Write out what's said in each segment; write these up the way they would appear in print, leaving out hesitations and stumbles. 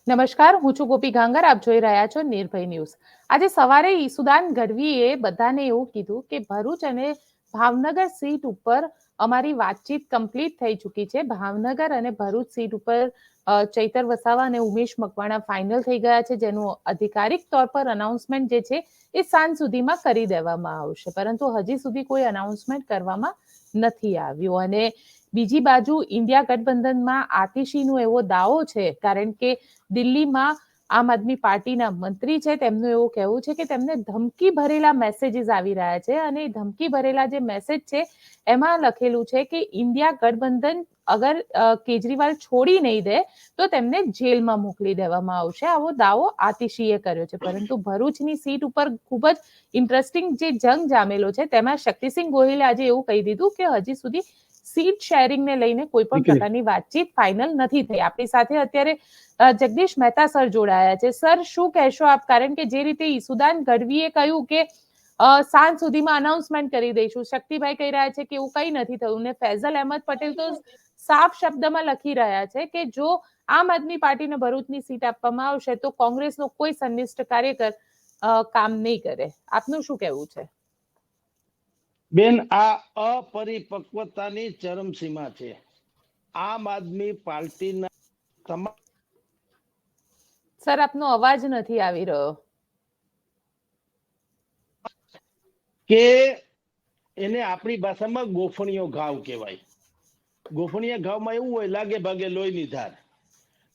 નમસ્કાર, હું છું ગોપી ગાંગર. આપ જોઈ રહ્યા છો નિર્ભય ન્યૂઝ. આજે સવારે ઈસુદાન ગઢવીએ બધાને એવું કીધું કે ભરૂચ અને ભાવનગર સીટ ઉપર અમારી વાતચીત કમ્પ્લીટ થઈ ચૂકી છે. ભાવનગર અને ભરૂચ સીટ ઉપર ચૈતર વસાવા અને ઉમેશ મકવાણા ફાઇનલ થઈ ગયા છે, જેનું અધિકારિક તौर પર અનાઉન્સમેન્ટ જે છે એ સાંજ સુધીમાં કરી દેવામાં આવશે, પરંતુ હજી સુધી કોઈ અનાઉન્સમેન્ટ કરવામાં નથી આવ્યું. અને બીજી બાજુ ઇન્ડિયા ગઠબંધનમાં આતિશીનો એવો દાવો છે, કારણ કે દિલ્હીમાં આમ આદમી પાર્ટીના મંત્રી છે, તેમનું એવું કહેવું છે કે તેમને ધમકી ભરેલા મેસેજીસ આવી રહ્યા છે, અને ધમકી ભરેલા જે મેસેજ છે એમાં લખેલું છે કે ઇન્ડિયા ગઠબંધન અગર કેજરીવાલ છોડી નહીં દે તો તેમને જેલમાં મોકલી દેવામાં આવશે. આવો દાવો આતિશીએ કર્યો છે. પરંતુ ભરૂચની સીટ ઉપર ખૂબ જ ઇન્ટરેસ્ટિંગ જે જંગ જામેલો છે, તેમાં શક્તિસિંહ ગોહિલે આજે એવું કહી દીધું કે હજી સુધી સીટ શેરિંગને લઈને કોઈ પણ પ્રકારની વાતચીત ફાઇનલ નથી થઈ. આપણી સાથે અત્યારે જગદીશ મહેતા સર જોડાયા છે. સર, શું કહેશો આપ? કારણ કે જે રીતે ઈસુદાન ગઢવીએ કહ્યું કે સાંજ સુધીમાં અનાઉન્સમેન્ટ કરી દઈશું, શક્તિભાઈ કહી રહ્યા છે કે એવું કંઈ નથી થયું, ને ફૈઝલ અહેમદ પટેલ તો સાફ શબ્દમાં લખી રહ્યા છે કે જો આમ આદમી પાર્ટીને ભરૂચની સીટ આપવામાં આવશે તો કોંગ્રેસનો કોઈ સંનિષ્ઠ કાર્યકર કામ નહીં કરે. આપનું શું કહેવું છે? બેન, આ અપરિપક્વતાની ચરમસીમા છે. આમ આદમી પાર્ટીના તમામ સર, આપનો અવાજ નથી આવી રહ્યો. કે એને આપણી ભાષામાં ગોફણીયો ઘાવ કહેવાય. ગોફણીયા ઘાવમાં એવું હોય, લાગે ભાગે લોહીની ધાર.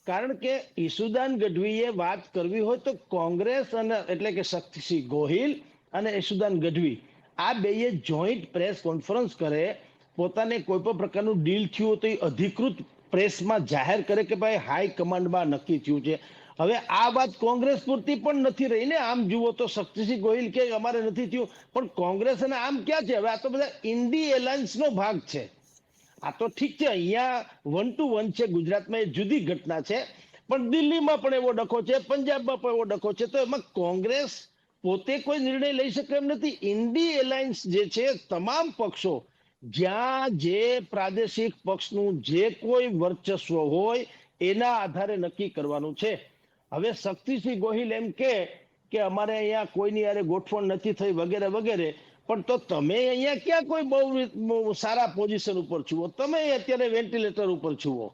કારણ કે ઈસુદાન ગઢવીએ વાત કરવી હોય તો કોંગ્રેસ અને એટલે કે શક્તિસિંહ ગોહિલ અને ઈસુદાન ગઢવી આ બેએ જોઈન્ટ પ્રેસ કોન્ફરન્સ કરે, પોતાને કોઈ પણ પ્રકારનું ડીલ થયું તો એ અધિકૃત પ્રેસમાં જાહેર કરે કે ભાઈ હાઈ કમાન્ડમાં નક્કી થયું છે. હવે આ વાત કોંગ્રેસ પૂરતી પણ નથી રહી ને. આમ જુઓ તો શક્તિસિંહ ગોહિલ કે અમારે નથી થયું, પણ કોંગ્રેસ અને આમ ક્યાં છે? હવે આ તો બધા ઇન્ડી એલાયન્સનો ભાગ છે. આ તો ઠીક છે, અહીંયા 1 to 1 છે. ગુજરાતમાં એ જુદી ઘટના છે, પણ દિલ્હીમાં પણ એવો ડખો છે, પંજાબમાં પણ એવો ડખો છે. તો એમાં કોંગ્રેસ પોતે કોઈ નિર્ણય લઈ શકે એમ નથી. ઇન્ડી એલાયન્સ જે છે, તમામ પક્ષો જ્યાં જે પ્રાદેશિક પક્ષનું જે કોઈ વર્ચસ્વ હોય એના આધારે નક્કી કરવાનું છે. હવે શક્તિસિંહ ગોહિલ એમ કે અમારે અહીંયા કોઈની યારે ગોઠવણ નથી થઈ વગેરે વગેરે, પણ તો તમે અહીંયા ક્યાં કોઈ બહુ સારા પોઝિશન ઉપર છો? તમે અત્યારે વેન્ટિલેટર ઉપર છો.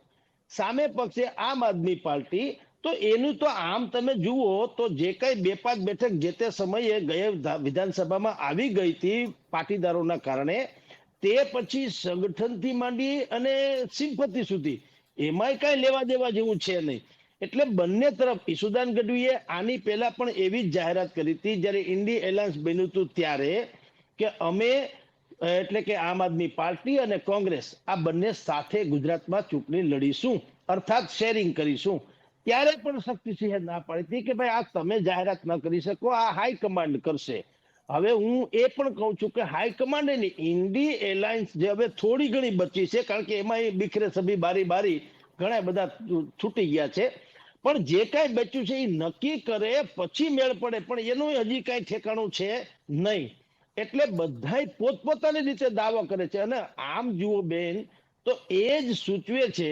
સામે પક્ષે આમ આદમી પાર્ટી, તો એનું તો આમ તમે જુઓ તો જે કઈ 2-5 બેઠક જે તે સમયે ગયા વિધાનસભામાં આવી ગઈ હતી પાટીદારોના કારણે, તે પછી સંગઠનથી માંડી અને સિમ્પતિ સુધી એમાંય કઈ લેવા દેવા જેવું છે નહીં. એટલે બંને તરફ ઈસુદાન ગઢવીએ આની પહેલા પણ એવી જ જાહેરાત કરી હતી જ્યારે ઇન્ડી એલાયન્સ બન્યું હતું ત્યારે, કે અમે એટલે કે આમ આદમી પાર્ટી અને કોંગ્રેસ આ બંને સાથે ગુજરાતમાં ચૂંટણી લડીશું, અર્થાત શેરિંગ કરીશું. ત્યારે પણ શક્તિસિંહે ના પાડી હતી કે ભાઈ આ તમે જાહેરાત ન કરી શકો, આ હાઈકમાન્ડ કરશે. હવે હું એ પણ કહું છું કે હાઈકમાન્ડ એની ઇન્ડી એલાયન્સ જે હવે થોડી ઘણી બચી છે, કારણ કે એમાં બિખરે સભી બારી બારી ઘણા બધા છૂટી ગયા છે, પણ જે કાંઈ બચ્યું છે એ નક્કી કરે પછી મેળ પડે. પણ એનું હજી કાંઈ ઠેકાણું છે નહીં. એટલે બધાય પોતપોતાની રીતે દાવો કરે છે. અને આમ જુઓ બેન, તો એ જ સૂચવે છે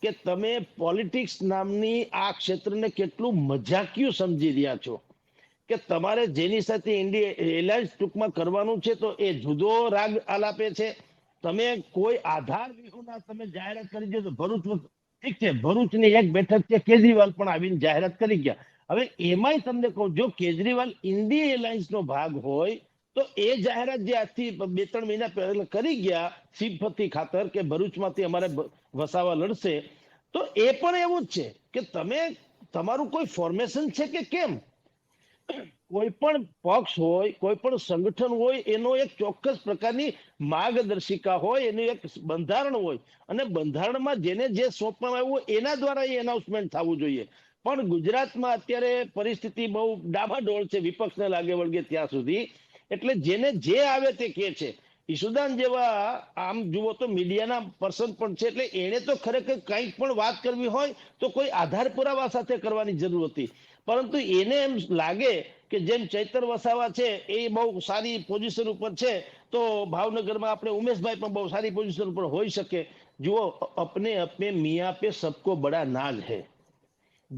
કે તમે પોલિટિક્સ નામની આ ક્ષેત્રને કેટલું મજાકિયું સમજી રહ્યા છો. કે તમારે જેની સાથે ઇન્ડિયા એલાયન્સ ટૂંકમાં કરવાનું છે તો એ જુદો રાગ આલાપે છે. તમે કોઈ આધાર વિહોણા તમે જાહેરાત કરી દો તો ભરૂચ, ઠીક છે, ભરૂચની એક બેઠક છે, કેજરીવાલ પણ આવીને જાહેરાત કરી ગયા. હવે એમાંય તમને કહું, જો કેજરીવાલ ઇન્ડી એલાયન્સનો ભાગ હોય તો એ જાહેરાત જે આજથી 2-3 મહિના પહેલા કરી ગયા સિમ્પથી ખાતર કે ભરૂચમાંથી અમારે વસાવા લડશે, તો એ પણ એવું જ છે કે તમે તમારું કોઈ ફોર્મેશન છે કે કેમ? કોઈ પણ પક્ષ હોય, કોઈ પણ સંગઠન હોય, એનો એક ચોક્કસ પ્રકારની માર્ગદર્શિકા હોય, એનું એક બંધારણ હોય, અને બંધારણમાં જેને જે સોંપવામાં આવ્યું હોય એના દ્વારા એ એનાઉન્સમેન્ટ થવું જોઈએ. પણ ગુજરાતમાં અત્યારે પરિસ્થિતિ બહુ ડામાડોળ છે, વિપક્ષને લાગે વળગે ત્યાં સુધી. એટલે જેને જે આવે તે કહે છે. ઈસુદાન જેવા આમ જુઓ તો મીડિયાના પર્સન પણ છે, એટલે એને તો ખરેખર કંઈક પણ વાત કરવી હોય તો કોઈ આધાર પુરાવા સાથે કરવાની જરૂર હતી. પરંતુ એને એમ લાગે કે જેમ ચૈતર વસાવા છે એ બહુ સારી પોઝિશન ઉપર છે, તો ભાવનગરમાં આપણે ઉમેશભાઈ પણ બહુ સારી પોઝિશન ઉપર હોઈ શકે. જુઓ, અપને અપને મિયા પે સબકો બડા નાજ હૈ.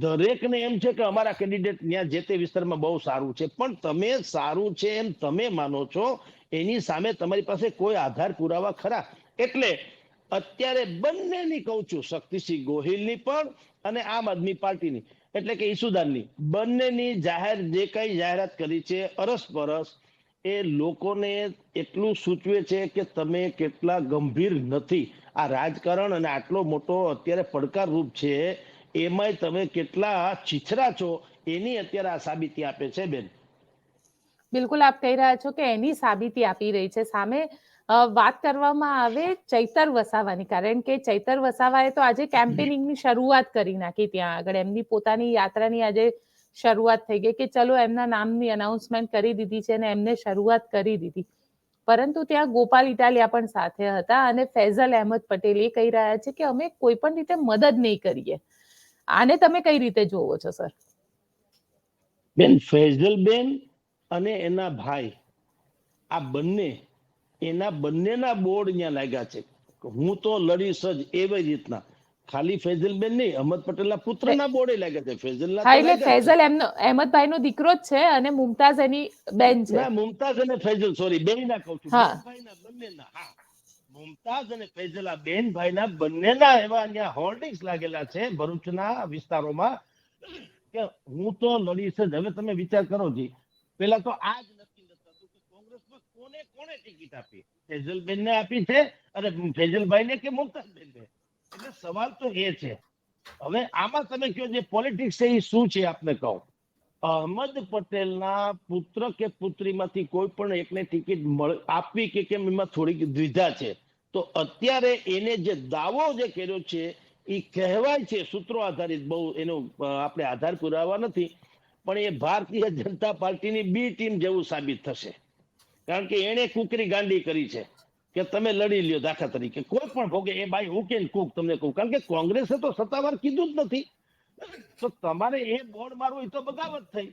દરેકને એમ છે કે અમારા કેન્ડિડેટ ત્યાં જે તે વિસ્તારમાં બહુ સારું છે, પણ તમે સારું છે એમ તમે માનો છો, એની સામે તમારી પાસે કોઈ આધાર પુરાવા ખરા? એટલે અત્યારે બંનેની કહું છું, શક્તિસિંહ ગોહિલની પણ અને આમ આદમી પાર્ટીની એટલે કે ઈસુદાનની, બંનેની જાહેર જે કઈ જાહેરાત કરી છે અરસપરસ, એ લોકોને એટલું સૂચવે છે કે તમે કેટલા ગંભીર નથી. આ રાજકારણ અને આટલો મોટો અત્યારે પડકારરૂપ છે, એમાંય તમે કેટલા છીછરા છો, એની અત્યારે આ સાબિતી આપે છે બેન. બિલકુલ આપ કહી રહ્યા છો કે એની સાબિતી આપી રહી છે. સામે વાત કરવામાં આવે ચૈતર વસાવાની, કારણ કે ચૈતર વસાવાએ તો આજે કેમ્પેનિંગની શરૂઆત કરી નાખી. ત્યાં આગળ એમની પોતાની યાત્રાની આજે શરૂઆત થઈ ગઈ કે ચલો એમના નામની અનાઉન્સમેન્ટ કરી દીધી છે અને એમને શરૂઆત કરી દીધી. પરંતુ ત્યાં ગોપાલ ઇટાલિયા પણ સાથે હતા અને ફૈઝલ અહેમદ પટેલ એ કહી રહ્યા છે કે અમે કોઈ પણ રીતે મદદ નહીં કરીએ. આને તમે કઈ રીતે જોવો છો સર? બેન, ફૈઝલ બેન અને એના ભાઈ, આ બંને, એના બંનેના બોર્ડ ત્યાં લાગ્યા છે. હું તો લડીશ જ એવી રીતના. ખાલી ફૈઝલબેન નહીં, અહમદ પટેલના પુત્રના બોર્ડે લાગ્યા છે. ફૈઝલના હા, તો એટલે લાગ્યા છે. ફૈઝલ એમનો અહેમદભાઈનો દીકરો જ છે અને મુમતાઝ એની બેન છે. ના, મુમતાઝ અને ફૈઝલ, સોરી, બેયના કહું છું, હા, બેન ભાઈના બંનેના. હા, મુમતાઝ અને ફૈઝલ આ બેન ભાઈના બંનેના એવા ત્યાં હોર્ડિંગ્સ લાગેલા છે ભરૂચના વિસ્તારોમાં કે હું તો લડીશ જ. હવે તમે વિચાર કરો જી, પેલા તો આ જ નક્કી નતું કે કોંગ્રેસમાં કોને કોને ટિકિટ આપી. ફૈઝલબેનને આપી છે અને ફૈઝલભાઈને કે મુમતાઝબેનને. એટલે સવાલ તો એ છે. હવે આમાં તમે કહો જે પોલિટિક્સ છે એ શું છે આપને કહું. અહમદ પટેલના પુત્ર કે પુત્રીમાંથી કોઈ પણ એકને ટિકિટ આપવી કે કેમ, એમાં થોડીક દ્વિધા છે. તો અત્યારે એને જે દાવો જે કર્યો છે એ કહેવાય છે સૂત્રો આધારિત, બહુ એનો આપણે આધાર પુરાવા નથી, પણ એ ભારતીય જનતા પાર્ટીની બી ટીમ જેવું સાબિત થશે. કારણ કે એને કુકરી ગાંડી કરી છે કે તમે લડી લ્યો. દાખલા તરીકે કોઈ પણ ભોગે એ બાઈ હું કે કુક તમને કહું, કારણ કે કોંગ્રેસે તો સત્તાવાર કીધું જ નથી. તો તમારે એ બોર્ડ મારવું એ તો બગાવત થઈ.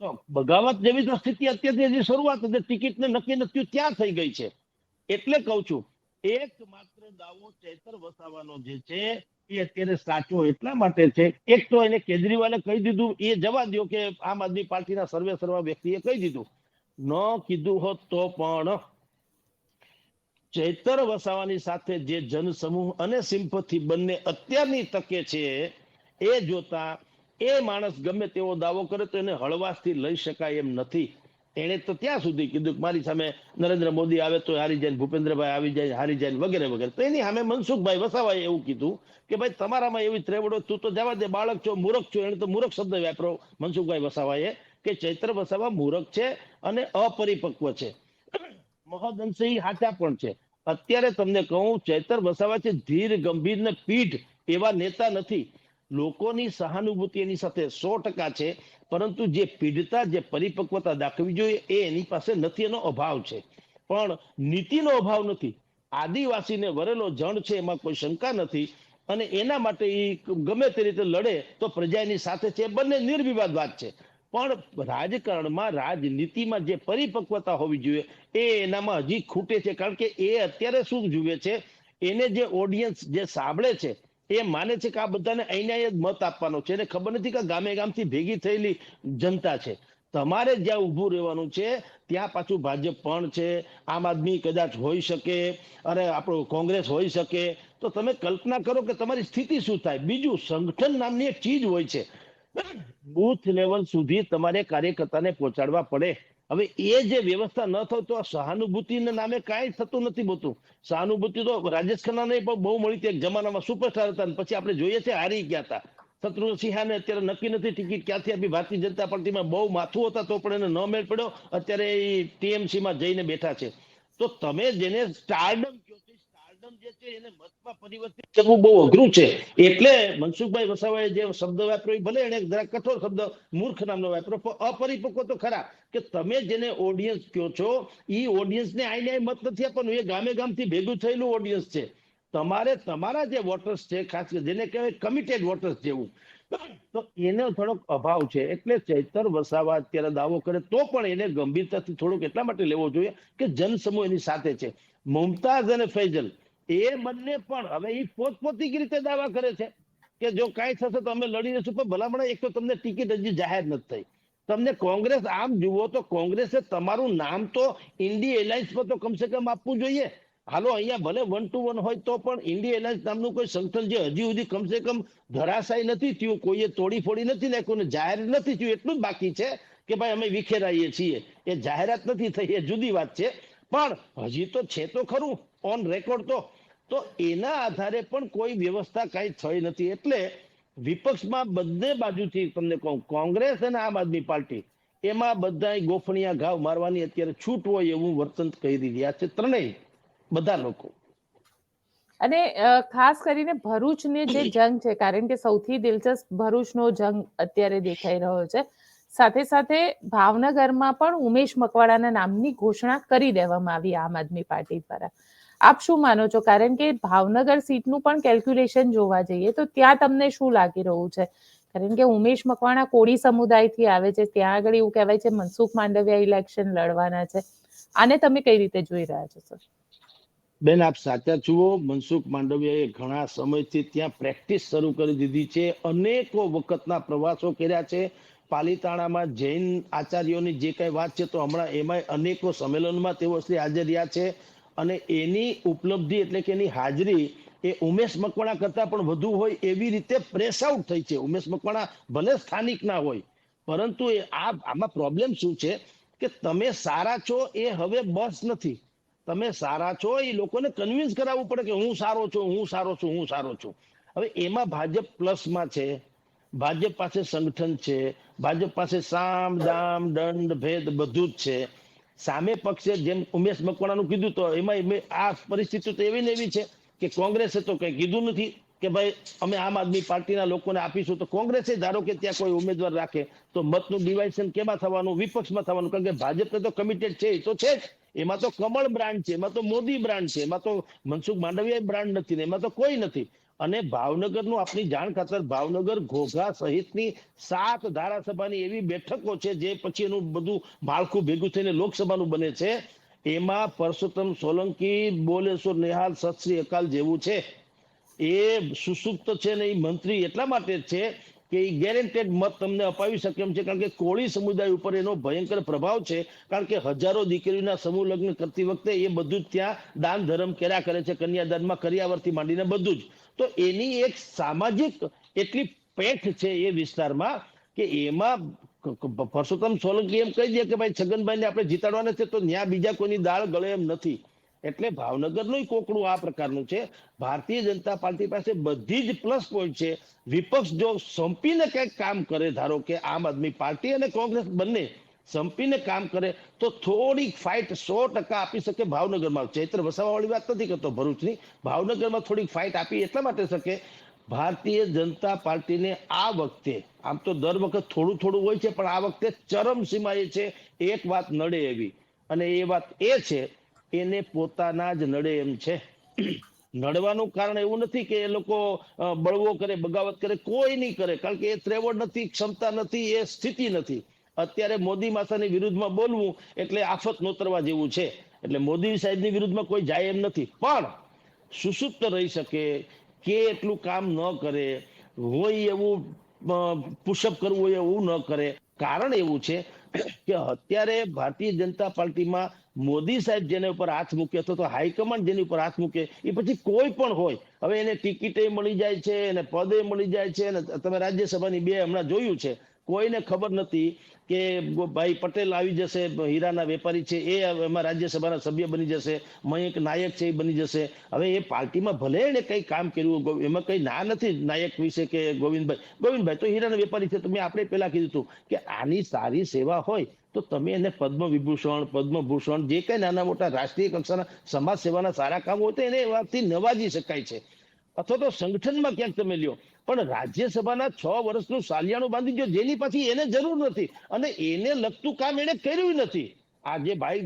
તો બગાવત જેવી તો સ્થિતિ અત્યારથી હજી શરૂઆત ટિકિટને નક્કી નથી ત્યાં થઈ ગઈ છે. એટલે કહું છું, એક માત્ર દાવો ચૈતર વસાવાનો જે છે એ અત્યારે સાચો એટલા માટે છે, એક તો એને કેજરીવાલે કહી દીધું, એ જવા દો કે આમ આદમી પાર્ટીના સર્વે સર્વા વ્યક્તિએ કહી દીધું, ન કીધું હોત તો પણ ચૈતર વસાવાની સાથે જે જનસમૂહ અને સિમ્પથી બંને અત્યારની તકે છે, એ જોતા એ માણસ ગમે તેવો દાવો કરે તો એને હળવાશથી લઈ શકાય એમ નથી. એને તો ત્યાં સુધી કીધું કે મારી સામે નરેન્દ્ર મોદી આવે તો હારી જાય, ભૂપેન્દ્રભાઈ આવી જાય હારી જાય, વગેરે વગેરે. તો એની સામે મનસુખભાઈ વસાવાએ એવું કીધું કે ભાઈ તમારામાં એવી ત્રેવડો, તું તો જવા દે, બાળક છો, મૂર્ખ છો. એને તો મૂર્ખ શબ્દ વાપરો મનસુખભાઈ વસાવાએ કે ચૈત્ર વસાવા મૂર્ખ છે અને અપરિપક્વ છે. મહદઅંશે સાચા પણ છે. અત્યારે તમને કહું, ચૈતર વસાવા છે ધીર ગંભીર ને પીઢ એવા નેતા નથી. લોકોની સહાનુભૂતિ એની સાથે 100% છે, પરંતુ જે પીઢતા, જે પરિપક્વતા દાખવી જોઈએ એ એની પાસે નથી. એનો અભાવ છે, પણ નીતિનો અભાવ નથી. આદિવાસીને વરેલો જણ છે, એમાં કોઈ શંકા નથી. અને એના માટે એ ગમે તે રીતે લડે તો પ્રજા એની સાથે છે, બંને નિર્વિવાદ વાત છે. પણ રાજકારણમાં, રાજનીતિમાં જે પરિપક્વતા હોવી જોઈએ એ એનામાં હજી ખૂટે છે. કારણ કે એ અત્યારે શું જુએ છે, એને જે ઓડિયન્સ જે સાંભળે છે એ માને છે કે આ બધાને અહીંયા જ મત આપવાનો છે. એને ખબર નથી કે ગામે ગામથી ભેગી થયેલી જનતા છે. તમારે જ્યાં ઊભું રહેવાનું છે ત્યાં પાછું ભાજપ પણ છે, આમ આદમી કદાચ હોઈ શકે, અને આપણું કોંગ્રેસ હોઈ શકે. તો તમે કલ્પના કરો કે તમારી સ્થિતિ શું થાય. બીજું, સંગઠન નામની એક ચીજ હોય છે, બૂથ લેવલ સુધી તમારે કાર્યકર્તાને પહોંચાડવા પડે. હવે એ જે વ્યવસ્થા ન થાય તો સહાનુભૂતિના નામે કાંઈ થતું નથી. હોતું સહાનુભૂતિ તો રાજેશ ખન્નાને પણ બહુ મળી હતી એક જમાનામાં, સુપરસ્ટાર હતા, પછી આપણે જોઈએ છે હારી ગયા હતા. શત્રુઘ્ન સિંહાને અત્યારે નક્કી નથી ટિકિટ ક્યાંથી આપી. ભારતીય જનતા પાર્ટીમાં બહુ માથું હતા તો પણ એને ન મેળ પડ્યો. અત્યારે એ ટીએમસીમાં જઈને બેઠા છે. તો તમે જેને સ્ટારડમ કહો છો, સ્ટારડમ જે છે એને મતમાં પરિવર્તિત કરવું બહુ અઘરું છે. એટલે મનસુખભાઈ વસાવાએ જે શબ્દ વાપર્યો, ભલે એને જરાક કઠોર શબ્દ મૂર્ખ નામનો વાપરો, પણ અપરિપક્વ તો ખરા. કે તમે જેને ઓડિયન્સ કહો છો એ ઓડિયન્સને આઈને મત નથી આપવાનું. એ ગામે ગામથી ભેગું થયેલું ઓડિયન્સ છે. તમારે તમારા જે વોટર્સ છે, ખાસ જેને કહેવાય કમિટેડ વોટર્સ જેવું, તો એનો થોડોક અભાવ છે. એટલે ચૈતર વસાવા અત્યારે દાવો કરે તો પણ એને ગંભીરતાથી થોડોક એટલા માટે લેવો જોઈએ કે જનસમૂહ એની સાથે છે. મુમતાઝ અને ફૈઝલ એ બંને પણ હવે એ પોતપોતી રીતે દાવા કરે છે. કે જો કાંઈ થશે તો અમે લડી લઈશું, પણ ભલામણ એક તો તમને ટિકિટ હજી જાહેર નથી થઈ. તમને કોંગ્રેસ, આમ જુઓ તો કોંગ્રેસે તમારું નામ તો ઇન્ડી એલાયન્સ પર તો કમસે કમ આપવું જોઈએ. હાલો અહીંયા ભલે 1-1 હોય તો પણ ઇન્ડી એલાયન્સ નામનું કોઈ સંગઠન જે હજી સુધી કમસે કમ ધરાશાયી નથી થયું, કોઈએ તોડી ફોડી નથી નાખ્યું ને જાહેર નથી થયું, એટલું જ બાકી છે કે ભાઈ અમે વિખેરાઈએ છીએ. એ જાહેરાત નથી થઈ, એ જુદી વાત છે, પણ હજી તો છે તો ખરું ઓન રેકોર્ડ. તો એના આધારે પણ કોઈ વ્યવસ્થા કઈ થઈ નથી. એટલે વિપક્ષમાં બંને બાજુથી તમને કહું, કોંગ્રેસ અને આમ આદમી પાર્ટી, એમાં બધા ગોફણિયા ઘાવ મારવાની અત્યારે છૂટ હોય એવું વર્તન કરી રહ્યા છે ત્રણેય, બધા લોકો. અને ખાસ કરીને ભરૂચની જે જંગ છે, કારણ કે સૌથી દિલચસ્પ ભરૂચનો જંગ અત્યારે દેખાઈ રહ્યો છે, સાથે સાથે ભાવનગરમાં પણ ઉમેશ મકવાણાના નામની ઘોષણા કરી દેવામાં આવી આમ આદમી પાર્ટી દ્વારા. આપ શું માનો છો? કારણ કે ભાવનગર સીટનું પણ કેલ્ક્યુલેશન જોવા જઈએ તો ત્યાં તમને શું લાગી રહ્યું છે? કારણ કે ઉમેશ મકવાણા કોળી સમુદાયથી આવે છે, ત્યાં આગળ એવું કહેવાય છે મનસુખ માંડવિયા ઇલેક્શન લડવાના છે. આને તમે કઈ રીતે જોઈ રહ્યા છો સર? બેન, આપ સાચા જુઓ, મનસુખ માંડવિયાએ ઘણા સમયથી ત્યાં પ્રેક્ટિસ શરૂ કરી દીધી છે. અનેકો વખતના પ્રવાસો કર્યા છે. પાલીતાણામાં જૈન આચાર્યોની જે કઈ વાત છે તો હમણાં એમાં અનેકો સંમેલનમાં તેઓ હાજર રહ્યા છે. અને એની ઉપલબ્ધિ એટલે કે એની હાજરી એ ઉમેશ મકવાણા કરતા પણ વધુ હોય એવી રીતે પ્રેસ આઉટ થઈ છે. ઉમેશ મકવાણા ભલે સ્થાનિક ના હોય, પરંતુ આમાં પ્રોબ્લેમ શું છે કે તમે સારા છો એ હવે બસ નથી. તમે સારા છો એ લોકોને કન્વિન્સ કરાવવું પડે કે હું સારો છું, હું સારો છું, હું સારો છું. હવે એમાં ભાજપ પ્લસમાં છે, ભાજપ પાસે સંગઠન છે, ભાજપ પાસે સામ દામ દંડ ભેદ બધું જ છે. સામે પક્ષે જેમ ઉમેશ મકવાણાનું કીધું તો એમાં આ પરિસ્થિતિ તો એવી ને એવી છે કે કોંગ્રેસે તો કઈ કીધું નથી કે ભાઈ અમે આમ આદમી પાર્ટીના લોકોને આપીશું. તો કોંગ્રેસે ધારો કે ત્યાં કોઈ ઉમેદવાર રાખે તો મતનું ડિવાઇઝન કેમાં થવાનું? વિપક્ષમાં થવાનું. કારણ કે ભાજપને તો કમિટેડ છે, એ તો છે જ. એમાં તો કમળ બ્રાન્ડ છે, એમાં તો મોદી બ્રાન્ડ છે, એમાં તો મનસુખ માંડવિયા બ્રાન્ડ નથી ને એમાં તો કોઈ નથી. અને ભાવનગરનું આપણી જાણ ખાતર ભાવનગર ઘોઘા સહિતની 7 ધારાસભાની એવી બેઠકો છે જે પછી એનું બધું માળખું ભેગું થઈને લોકસભાનું બને છે. એમાં પરસોત્તમ સોલંકી, બોલેશ્વર નિહાલ, સત શ્રી અકાલ જેવું છે. એ સુસુપ્ત છે ને એ મંત્રી એટલા માટે છે કે એ ગેરેન્ટેડ મત તમને અપાવી શકે એમ છે. કારણ કે કોળી સમુદાય ઉપર એનો ભયંકર પ્રભાવ છે. કારણ કે હજારો દીકરીઓના સમૂહ લગ્ન કરતી વખતે એ બધું જ ત્યાં દાન ધર્મ કર્યા કરે છે, કન્યાદાનમાં કરિયાવરથી માંડીને બધું જ. તો એની એક સામાજિક એટલી પેઠ છે એ વિસ્તારમાં કે એમાં પરસોત્તમ સોલંકી એમ કહી દે કે ભાઈ છગનભાઈને આપણે જીતાડવાના છે, તો ત્યાં બીજા કોઈની દાળ ગળે એમ નથી. એટલે ભાવનગરનું કોકડું આ પ્રકારનું છે. ભારતીય જનતા પાર્ટી પાસે બધી જ પ્લસ પોઈન્ટ છે. વિપક્ષ જો સંપીને કંઈક કામ કરે, ધારો કે આમ આદમી પાર્ટી અને કોંગ્રેસ બંને સંપીને કામ કરે તો થોડીક ફાઇટ 100% આપી શકે ભાવનગરમાં. ચૈત્ર વસાવાવાળી વાત નથી કરતો ભરૂચની, ભાવનગરમાં થોડીક ફાઇટ આપી એટલા માટે શકે. ભારતીય જનતા પાર્ટીને આ વખતે, આમ તો દર વખત થોડું થોડું હોય છે, પણ આ વખતે ચરમસીમાએ છે એક વાત નડે એવી, અને એ વાત એ છે એને પોતાના જ નડે એમ છે. નડવાનું કારણ એવું નથી કે એ લોકો બળવો કરે, બગાવત કરે, કોઈ નહીં કરે. કારણ કે એ ત્રેવડ નથી, ક્ષમતા નથી, એ સ્થિતિ નથી. અત્યારે મોદી માથાની વિરુદ્ધમાં બોલવું એટલે આફત નોતરવા જેવું છે. એટલે મોદી સાહેબની વિરુદ્ધમાં કોઈ જાય એમ નથી, પણ સુસુપ્ત રહી શકે કે એટલું કામ ન કરે, હોય એવું પુશઅપ કરવું હોય એવું ન કરે. કારણ એવું છે કે અત્યારે ભારતીય જનતા પાર્ટીમાં મોદી સાહેબ જેના ઉપર હાથ મૂકે અથવા તો હાઈકમાન્ડ જેની ઉપર હાથ મૂકે એ પછી કોઈ પણ હોય, હવે એને ટિકિટે મળી જાય છે, એને પદે મળી જાય છે. અને તમે રાજ્યસભાની 2 હમણાં જોયું છે, કોઈને ખબર નથી કે ભાઈ પટેલ આવી જશે, હીરાના વેપારી છે, એ એમાં રાજ્યસભાના સભ્ય બની જશે, મયંક નાયક છે એ બની જશે. હવે એ પાર્ટીમાં ભલે એને કઈ કામ કર્યું, એમાં કઈ ના નથી નાયક વિશે કે ગોવિંદભાઈ તો હીરાના વેપારી છે. તો મેં આપણે પેલા કીધું હતું કે આની સારી સેવા હોય તો તમે એને પદ્મ વિભૂષણ, પદ્મભૂષણ, જે કઈ નાના મોટા રાષ્ટ્રીય કક્ષાના સમાજ સેવાના સારા કામ હોય તો એને વાતથી નવાજી શકાય છે. અથવા તો સંગઠનમાં ક્યાંક તમે લ્યો, પણ રાજ્યસભાના 6 વર્ષનું સાલિયાણું બાંધી દો જેની પછી એને જરૂર નથી અને એને લગતું કામ એને કર્યું નથી. આ જે ભાઈ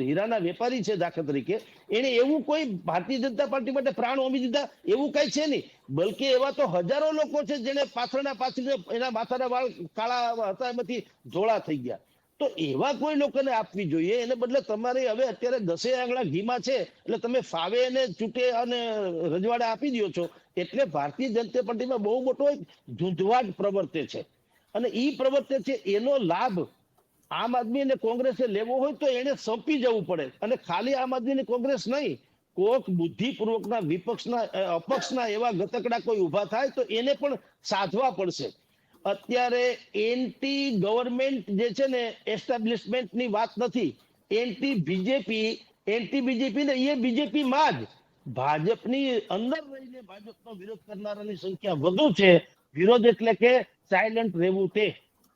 હીરાના વેપારી છે દાખલા તરીકે, એને એવું કોઈ ભારતીય જનતા પાર્ટી માટે પ્રાણ હોમી દીધા એવું કઈ છે નહીં. બલકે એવા તો હજારો લોકો છે જેને પાછળના પાછળ એના માથાના વાળ કાળા હતા એમાંથી ધોળા થઈ ગયા. તો એવા કોઈ લોકોને આપવી જોઈએ. એને બદલે તમારે હવે અત્યારે 10 આંગળા ઘીમાં છે એટલે તમે ફાવે એને ચૂંટે અને રજવાડા આપી દો છો. એટલે ભારતીય જનતા પાર્ટીમાં બહુ મોટો એક ઝૂંઝવાટ પ્રવર્તે છે અને ઈ પ્રવર્તે છે એનો લાભ આમ આદમી અને કોંગ્રેસે લેવો હોય તો એને સોંપી જવું પડે અને ખાલી આમ આદમી અને કોંગ્રેસ નહીં, કોક બુદ્ધિપૂર્વકના વિપક્ષના અપક્ષના એવા ગતકડા કોઈ ઊભા થાય તો એને પણ સાધવા પડશે. અત્યારે એન્ટી ગવર્મેન્ટ જે છે ને એસ્ટાબ્લિશમેન્ટની વાત નથી, એન્ટી બીજેપી ને એ બીજેપી માં જ ભાજપની અંદર રહીને ભાજપનો વિરોધ કરનારાની સંખ્યા વધુ છે. વિરોધ એટલે કે સાયલન્ટ રહેવું, તે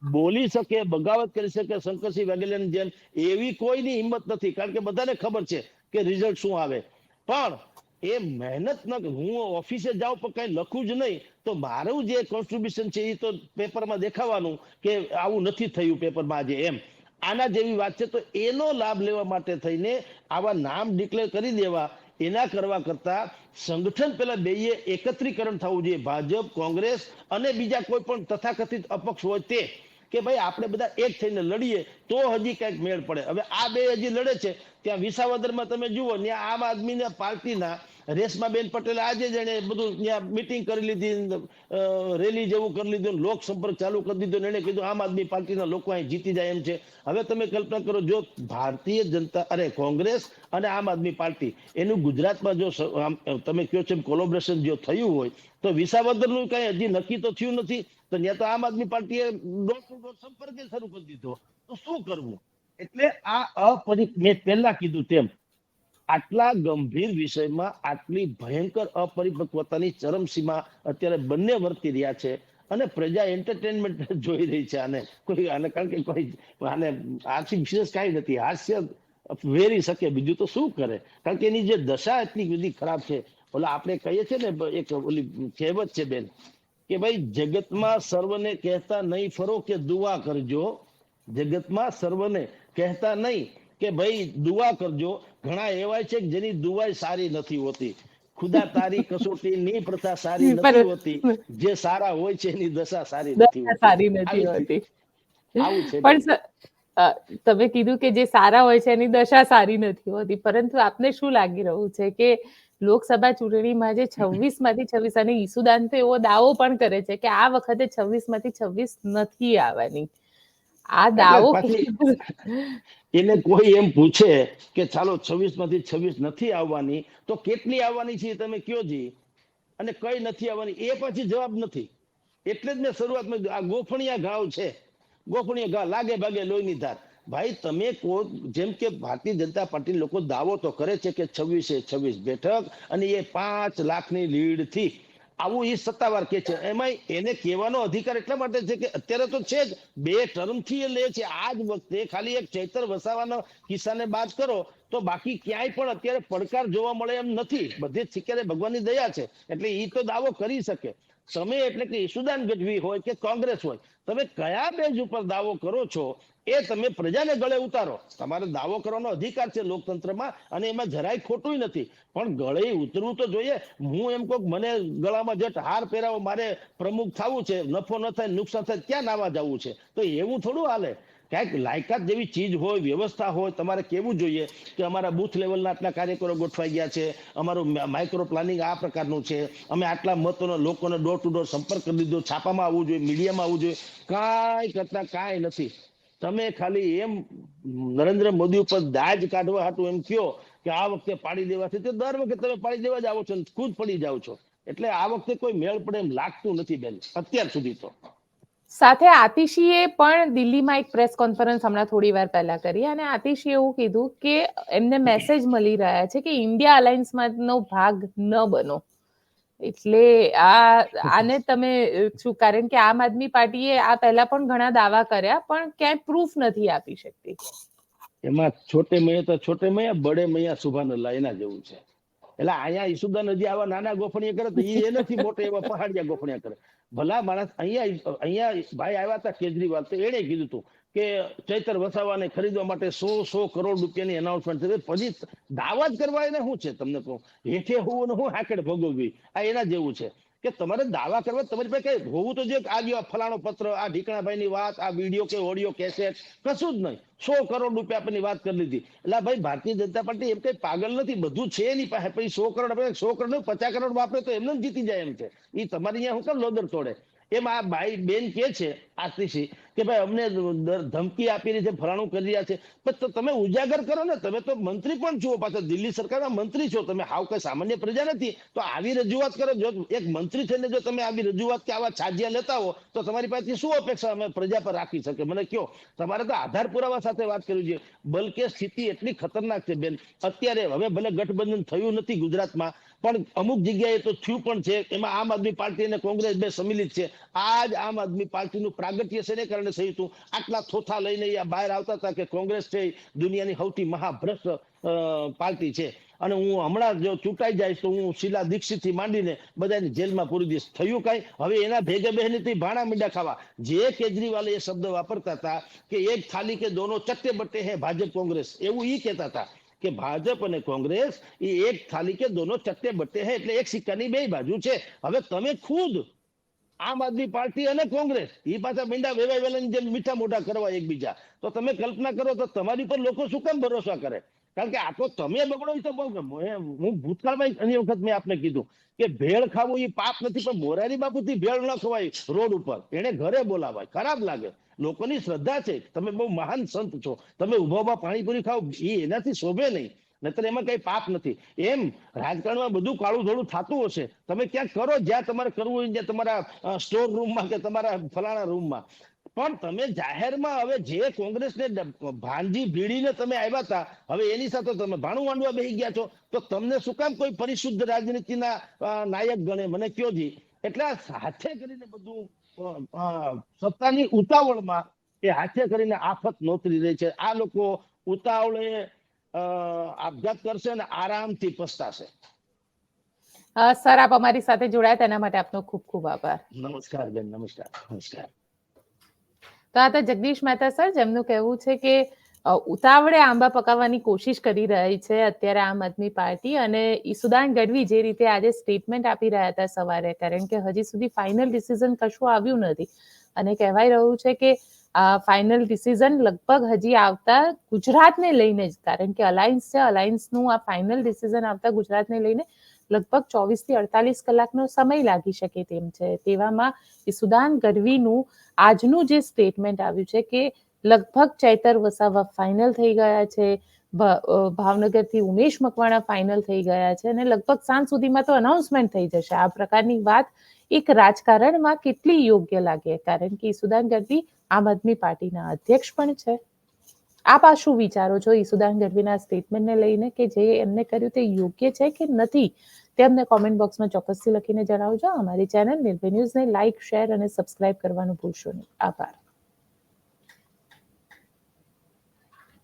બોલી શકે, બગાવત કરી શકે શંકરસિંહ વાઘેલાની જેમ, એવી કોઈની હિંમત નથી, કારણ કે બધાને ખબર છે કે રિઝલ્ટ શું આવે. પણ એ મહેનત ન, હું ઓફિસે જાઉં પણ કઈ લખું જ નહીં તો મારું જે કોન્ટ્રીબ્યુશન છે એ તો પેપરમાં દેખાવાનું કે આવું નથી થયું પેપરમાં આજે, એમ આના જેવી વાત છે. તો એનો લાભ લેવા માટે થઈને આવા નામ ડિક્લેર કરી દેવા, એના કરવા કરતા સંગઠન પેલા બેયે એકત્રીકરણ થવું જોઈએ, ભાજપ, કોંગ્રેસ અને બીજા કોઈ પણ તથાકથિત અપક્ષ હોય તે, કે ભાઈ આપણે બધા એક થઈને લડીએ તો હજી કઈક મેળ પડે. હવે આ બે હજી લડે છે, ત્યાં વિસાવદરમાં તમે જુઓ ત્યાં આમ આદમીના પાર્ટીના રેશમાબેન પટેલ આજે જ એને બધું ત્યાં મીટિંગ કરી લીધી, રેલી જેવું કરી લીધું, લોક સંપર્ક ચાલુ કરી દીધો, એને કીધું આમ આદમી પાર્ટીના લોકો અહીં જીતી જાય એમ છે. હવે તમે કલ્પના કરો, જો ભારતીય જનતા કોંગ્રેસ અને આમ આદમી પાર્ટી એનું ગુજરાતમાં જો તમે કહો છો કોલોબરેશન જો થયું હોય તો વિસાવદરનું કઈ હજી નક્કી તો થયું નથી, તો ત્યાં તો આમ આદમી પાર્ટીએ ડોર ટુ ડોર સંપર્ક શરૂ કરી દીધો, તો શું કરવું? એટલે આ મેં પહેલા કીધું તેમ આટલા ગંભીર વિષયમાં આટલી ભયંકર અપરિપક્વતાની ચરમસીમા અત્યારે બંને વર્તી રહ્યા છે અને પ્રજા એન્ટરટેનમેન્ટ જોઈ રહી છે આને. કોઈ આને કારણ કે કોઈ આને આથી વિશેષ કાંઈ નથી, હાસ્ય વેરી શકે, બીજું તો શું કરે, કારણ કે એની જે દશા એટલી બધી ખરાબ છે. ઓલા આપણે કહીએ છીએ ને, એક ઓલી કહેવત છે બેન કે ભાઈ જગતમાં સર્વને કહેતા નહીં ફરો કે દુઆ કરજો, જગતમાં સર્વને કહેતા નહીં કે ભાઈ દુઆ કરજો, ઘણા એવા છે કે જેની દુઆ સારી નથી હોતી. ખુદા તારી કસોટી ની પ્રથા સારી નથી હોતી, જે સારા હોય છે એની દશા સારી નથી હોતી. આવું છે. પણ તમે કીધું કે જે સારા હોય છે એની દશા સારી નથી હોતી, પરંતુ આપને શું લાગી રહ્યું છે કે લોકસભા ચૂંટણીમાં જે 26 માંથી 26, અને ઈસુદાન તો એવો દાવો પણ કરે છે કે આ વખતે 26 માંથી 26 નથી આવવાની, આ દાવો એને કોઈ એમ પૂછે કે ચાલો 26 માંથી 26 નથી આવવાની તો કેટલી આવવાની છે તમે કયો જી, અને કઈ નથી આવવાની એ પછી જવાબ નથી. એટલે જ મેં શરૂઆતમાં આ ગોફણિયા ઘાવ છે, ગોફણિયા ઘાવ લાગે ભાગે લોહીની ધાર. ભાઈ તમે જેમ કે ભારતીય જનતા પાર્ટી લોકો દાવો તો કરે છે કે 26 બેઠક અને એ 5 લાખની લીડ થી, આવું એ સત્તાવાર કે છે. એમાં એને કહેવાનો અધિકાર એટલા માટે છે કે અત્યારે તો છે જ 2 ટર્મથી એ લે છે. આ જ વખતે ખાલી એક ચૈતર વસાવાનો કિસ્સાને બાદ કરો તો બાકી ક્યાંય પણ અત્યારે પડકાર જોવા મળે એમ નથી. બધે જ સિક્યારે ભગવાનની દયા છે, એટલે એ તો દાવો કરી શકે. તમે એટલે કે ઈસુદાન ગઢવી હોય કે કોંગ્રેસ હોય, તમે કયા બેઝ ઉપર દાવો કરો છો એ તમે પ્રજાને ગળે ઉતારો. તમારે દાવો કરવાનો અધિકાર છે લોકતંત્રમાં અને એમાં જરાય ખોટું નથી, પણ ગળે ઉતરવું તો જોઈએ. હું એમ કહું મને ગળામાં જટ હાર પહેરાવો, મારે પ્રમુખ થવું છે, નફો ન થાય નુકસાન થાય ક્યાં નાવા જવું છે, તો એવું થોડું હાલે. ક્યાંક લાયકાત જેવી ચીજ હોય, વ્યવસ્થા હોય, તમારે કેવું જોઈએ કે અમારા બૂથ લેવલના આટલા કાર્યકરો ગોઠવાઈ ગયા છે, અમારું માઇક્રો પ્લાનિંગ આ પ્રકારનું છે, અમે આટલા મતોનો લોકોને ડોર ટુ ડોર સંપર્ક કરી દીધો, છાપામાં આવવું જોઈએ, મીડિયામાં આવવું જોઈએ, કાંઈ કરતા કાંઈ નથી. તમે ખાલી એમ નરેન્દ્ર મોદી ઉપર દાજ કાઢવા હાટું એમ કયો કે આ વખતે પાડી દેવાથી, તો દર વખતે તમે પાડી દેવા જ આવો છો, ખુદ પડી જાઓ છો. એટલે આ વખતે કોઈ મેળ પડે એમ લાગતું નથી બેન અત્યાર સુધી તો. સાથે આતિશીએ પણ દિલ્હીમાં એક પ્રેસ કોન્ફરન્સ હમણાં થોડી વાર પહેલા કરી, અને આતિશીએ એવું કીધું કે એમને મેસેજ મળી રહ્યા છે કે ઇન્ડિયા અલાયન્સમાંનો ભાગ ન બનો. એટલે આને તમે શું, કારણ કે આમ આદમી પાર્ટીએ આ પહેલા પણ ઘણા દાવા કર્યા પણ ક્યાંય પ્રૂફ નથી આપી શકતી. એમાં છોટે મૈયા તો છોટે મૈયા, બડે મૈયા સુભાનલ્લાહ એના જેવું છે. એટલે અહીંયા ઈસુદાન હજી આવા નાના ગોફણીયા કરે તો એ નથી મોટે એવા પહાડિયા ગોફણીયા કરે. ભલા માણસ અહીંયા ભાઈ આવ્યા હતા કેજરીવાલ, તો એને કીધું હતું કે ચૈતર વસાવાને ખરીદવા માટે 100 કરોડ રૂપિયાની એનાઉન્સમેન્ટ થઈ. પછી દાવા જ કરવા એને શું છે તમને કહું, હેઠે હોવું ને હું હાકડ ભોગવવી, આ એના જેવું છે. કે તમારે દાવા કરવા તમારી પાસે કઈ હોવું તો જોઈએ. આ ફલાણો પત્ર, આ ઢીકણાભાઈ ની વાત, આ વિડીયો કે ઓડિયો કેસેટ, કશું જ નહીં. 100 કરોડ રૂપિયાની વાત કરી લીધી. એટલે ભાઈ ભારતીય જનતા પાર્ટી એમ કઈ પાગલ નથી, બધું છે એની પાસે. પછી 100 કરોડ આપણે 100 કરોડ 50 કરોડ વાપરે તો એમને જ જીતી જાય એમ છે. એ તમારી અહીંયા હું કેમ લોદર તોડે? એમ આ ભાઈ બેન કે છે આશીષી કે ભાઈ અમને ધમકી આપી રહી છે, ફલાણું કરી રહ્યા છે. પણ તમે ઉજાગર કરો ને, તમે તો મંત્રી પણ છો, પાછા દિલ્હી સરકારના મંત્રી છો તમે, હાવ કઈ સામાન્ય પ્રજા નથી. તો આવી રજૂઆત કરો. જો એક મંત્રી થઈને જો તમે આવી રજૂઆત કે આવા છાજિયા લેતા હો તો તમારી પાસેથી શું અપેક્ષા અમે પ્રજા પર રાખી શકે? મને કયો. તમારે તો આધાર પુરાવા સાથે વાત કરવી જોઈએ. બલકે સ્થિતિ એટલી ખતરનાક છે બેન અત્યારે. હવે ભલે ગઠબંધન થયું નથી ગુજરાતમાં, પણ અમુક જગ્યાએ તો થયું પણ છે. એમાં આમ આદમી પાર્ટી અને કોંગ્રેસ બે સમિલિત છે. આ જ આમ આદમી પાર્ટીનું પ્રાગટ્ય છે ને કારણે થયું હતું. આટલા થોથા લઈને બહાર આવતા હતા કે કોંગ્રેસ છે દુનિયાની સૌથી મહાભ્રષ્ટ પાર્ટી છે, અને હું હમણાં જો ચૂંટાઈ જાય તો હું શીલા દીક્ષિત થી માંડીને બધાની જેલમાં પૂરી દઈશ. થયું કઈ? હવે એના ભેગે બહેની ભાણા મીંડા ખાવા. જે કેજરીવાલ એ શબ્દ વાપરતા હતા કે એક થાલી કે દોનો ચટ્ટે બટ્ટે હે ભાજપ કોંગ્રેસ, એવું ઈ કહેતા હતા કે ભાજપ અને કોંગ્રેસ એ એક થાલી કે દોનો ચટ્ટે બટ્ટે હે, એટલે એક સિક્કાની બે બાજુ છે. હવે તમે ખુદ આમ આદમી પાર્ટી અને કોંગ્રેસ એ પાછા મીંડા વેવાય વેલાની જેમ મીઠા મોઢા કરવા એકબીજા, તો તમે કલ્પના કરો તો તમારી પર લોકો શું કામ ભરોસા કરે? કારણ કે આ તો તમે બગડો. તો હું ભૂતકાળમાં ઘણી વખત મેં આપને કીધું કે ભેળ ખાવું એ પાપ નથી, પણ મોરારી બાપુથી ભેળ ન ખવાય રોડ ઉપર, એને ઘરે બોલાવાય. ખરાબ લાગે. લોકોની શ્રદ્ધા છે, તમે બહુ મહાન સંત છો, તમે ઉભા પાણીપુરી ખાવ એ એનાથી શોભે નહીં, નહીતર એમાં કઈ પાપ નથી. એમ રાજકારણમાં બધું કાળું ધોળું થતું હશે, તમે ક્યાંક કરો જ્યાં તમારે કરવું હોય, જ્યાં તમારા સ્ટોર રૂમમાં કે તમારા ફલાણા રૂમમાં. પણ તમે જાહેરમાં હવે જે કોંગ્રેસને ભાંજી ભીડીને તમે આવ્યા હતા, હવે એની સાથે તમે ભાણું માંડવા બેસી ગયા છો, તો તમને શું કામ કોઈ પરિશુદ્ધ રાજનીતિના નાયક ગણે? મને કયો જી. એટલે હાથે કરીને બધું સત્તાની ઉતાવળમાં એ હાથે કરીને આફત નોતરી રહી છે. આ લોકો ઉતાવળે આપઘાત કરશે અને આરામથી પસ્તાશે. સર, આપ અમારી સાથે જોડાયા તેના માટે આપનો ખૂબ ખૂબ આભાર. નમસ્કાર બેન, નમસ્કાર. નમસ્કાર. તો આ તો જગદીશ મહેતા સર, જેમનું કહેવું છે કે ઉતાવળે આંબા પકાવવાની કોશિશ કરી રહી છે અત્યારે આમ આદમી પાર્ટી, અને ઈસુદાન ગઢવી જે રીતે આજે સ્ટેટમેન્ટ આપી રહ્યા હતા સવારે, કારણ કે હજી સુધી ફાઇનલ ડિસિઝન કશું આવ્યું નથી, અને કહેવાય રહ્યું છે કે ફાઇનલ ડિસિઝન લગભગ હજી આવતા ગુજરાતને લઈને જ, કારણ કે અલાયન્સ છે, અલાયન્સનું આ ફાઇનલ ડિસિઝન આવતા ગુજરાતને લઈને લગભગ 24 થી 48 કલાકનો સમય લાગી શકે તેમ છે. તેવામાં ઈસુદાન ગઢવીનું આજનું જે સ્ટેટમેન્ટ આવ્યું છે કે લગભગ ચૈતર વસાવા ફાઇનલ થઈ ગયા છે, ભાવનગરથી ઉમેશ મકવાણા ફાઇનલ થઈ ગયા છે, અને લગભગ સાંજ સુધીમાં તો અનાઉન્સમેન્ટ થઈ જશે. આ પ્રકારની વાત એક રાજકારણમાં કેટલી યોગ્ય લાગે? કારણ કે ઈસુદાન ગઢવી આમ આદમી પાર્ટીના અધ્યક્ષ પણ છે. આપ આ શું વિચારો છો ઈસુદાન ગઢવીના સ્ટેટમેન્ટને લઈને, કે જે એમને કર્યું તે યોગ્ય છે કે નથી? તે અમને કોમેન્ટ બોક્સમાં ચોક્કસથી લખીને જણાવજો. અમારી ચેનલ નિર્ભય ન્યૂઝને લાઇક, શેર અને સબસ્ક્રાઇબ કરવાનું ભૂલશો નહીં. આભાર.